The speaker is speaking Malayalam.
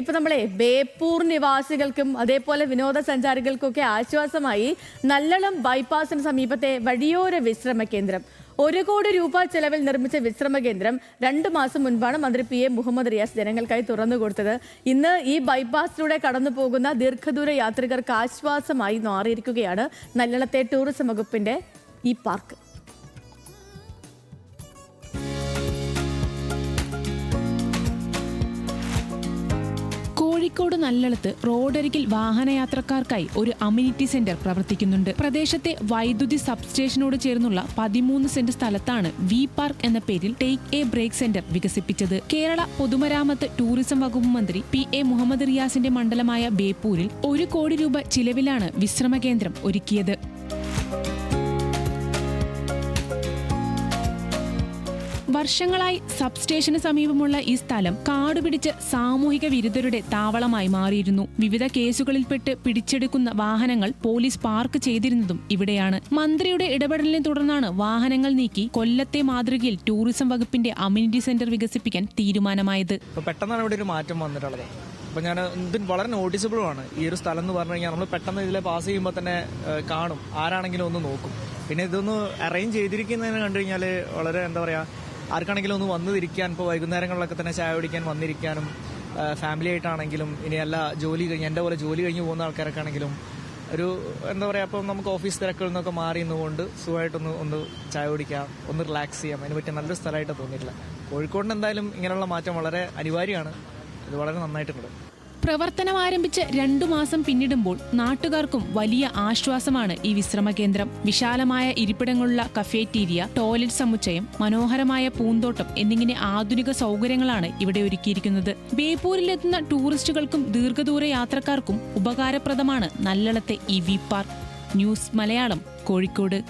ഇപ്പൊ നമ്മളെ ബേപ്പൂർ നിവാസികൾക്കും അതേപോലെ വിനോദസഞ്ചാരികൾക്കൊക്കെ ആശ്വാസമായി നല്ലളം ബൈപ്പാസിന് സമീപത്തെ വഴിയോര വിശ്രമ കേന്ദ്രം 1 കോടി രൂപ ചെലവിൽ നിർമ്മിച്ച വിശ്രമ കേന്ദ്രം 2 മാസം മുൻപാണ് മന്ത്രി പി എ മുഹമ്മദ് റിയാസ് ജനങ്ങൾക്കായി തുറന്നു കൊടുത്തത്. ഇന്ന് ഈ ബൈപ്പാസിലൂടെ കടന്നു പോകുന്ന ദീർഘദൂര യാത്രികർക്ക് ആശ്വാസമായി മാറിയിരിക്കുകയാണ് നല്ലളത്തെ ടൂറിസം വകുപ്പിന്റെ ഈ പാർക്ക്. കോഴിക്കോട് നല്ലളത്ത് റോഡരികിൽ വാഹനയാത്രക്കാർക്കായി ഒരു അമ്യൂണിറ്റി സെന്റർ പ്രവർത്തിക്കുന്നുണ്ട്. പ്രദേശത്തെ വൈദ്യുതി സബ്സ്റ്റേഷനോട് ചേർന്നുള്ള 13 സെന്റ് സ്ഥലത്താണ് വി പാർക്ക് എന്ന പേരിൽ ടേക്ക് എ ബ്രേക്ക് സെന്റർ വികസിപ്പിച്ചത്. കേരള പൊതുമരാമത്ത് ടൂറിസം വകുപ്പ് മന്ത്രി പി എ മുഹമ്മദ് റിയാസിന്റെ മണ്ഡലമായ ബേപ്പൂരിൽ 1 കോടി രൂപ ചിലവിലാണ് വിശ്രമ കേന്ദ്രം ഒരുക്കിയത്. വർഷങ്ങളായി സബ്സ്റ്റേഷന് സമീപമുള്ള ഈ സ്ഥലം കാടുപിടിച്ച് സാമൂഹിക വിരുദ്ധരുടെ താവളമായി മാറിയിരുന്നു. വിവിധ കേസുകളിൽപ്പെട്ട് പിടിച്ചെടുക്കുന്ന വാഹനങ്ങൾ പോലീസ് പാർക്ക് ചെയ്തിരുന്നതും ഇവിടെയാണ്. മന്ത്രിയുടെ ഇടപെടലിനെ തുടർന്നാണ് വാഹനങ്ങൾ നീക്കി കൊല്ലത്തെ മാതൃകയിൽ ടൂറിസം വകുപ്പിന്റെ അമ്യൂണിറ്റി സെന്റർ വികസിപ്പിക്കാൻ തീരുമാനമായത്. പെട്ടെന്നാണ് ഇവിടെ ഒരു മാറ്റം വന്നിട്ടുള്ളത്. അപ്പോൾ ഞാൻ ഇത് വളരെ നോട്ടീസബിളും ആണ്. ഈ ഒരു സ്ഥലം എന്ന് പറഞ്ഞു കഴിഞ്ഞാൽ നമ്മൾ പെട്ടെന്ന് ഇതിലെ പാസ് ചെയ്യുമ്പോൾ തന്നെ കാണും, ആരാണെങ്കിലും ഒന്ന് നോക്കും. പിന്നെ ഇതൊന്ന് അറേഞ്ച് ചെയ്തിരിക്കുന്നതിന് കണ്ടു കഴിഞ്ഞാൽ വളരെ എന്താ പറയുക, ആർക്കാണെങ്കിലും ഒന്ന് വന്നിരിക്കാൻ, ഇപ്പോൾ വൈകുന്നേരങ്ങളിലൊക്കെ തന്നെ ചായ കുടിക്കാൻ വന്നിരിക്കാനും, ഫാമിലി ആയിട്ടാണെങ്കിലും ഇനിയല്ല ജോലി കഴിഞ്ഞ് എൻ്റെ പോലെ ജോലി കഴിഞ്ഞ് പോകുന്ന ആൾക്കാരൊക്കെ ആണെങ്കിലും ഒരു എന്താ പറയുക, അപ്പം നമുക്ക് ഓഫീസ് തിരക്കുകളിൽ നിന്നൊക്കെ മാറി നിന്നുകൊണ്ട് സുഖമായിട്ടൊന്ന് ചായ കുടിക്കാം, ഒന്ന് റിലാക്സ് ചെയ്യാം. അതിന് പറ്റിയ നല്ലൊരു സ്ഥലമായിട്ട് തോന്നിയിട്ടില്ല. കോഴിക്കോടിന് എന്തായാലും ഇങ്ങനെയുള്ള മാറ്റം വളരെ അനിവാര്യമാണ്. ഇത് വളരെ നന്നായിട്ടുണ്ട്. പ്രവർത്തനം ആരംഭിച്ച് 2 മാസം പിന്നിടുമ്പോൾ നാട്ടുകാർക്കും വലിയ ആശ്വാസമാണ് ഈ വിശ്രമ കേന്ദ്രം. വിശാലമായ ഇരിപ്പിടങ്ങളുള്ള കഫേറ്റീരിയ, ടോയ്ലറ്റ് സമുച്ചയം, മനോഹരമായ പൂന്തോട്ടം എന്നിങ്ങനെ ആധുനിക സൗകര്യങ്ങളാണ് ഇവിടെ ഒരുക്കിയിരിക്കുന്നത്. ബേപ്പൂരിലെത്തുന്ന ടൂറിസ്റ്റുകൾക്കും ദീർഘദൂര യാത്രക്കാർക്കും ഉപകാരപ്രദമാണ് നല്ലളത്തെ ഈ V park. News Malayalam, Kozhikode.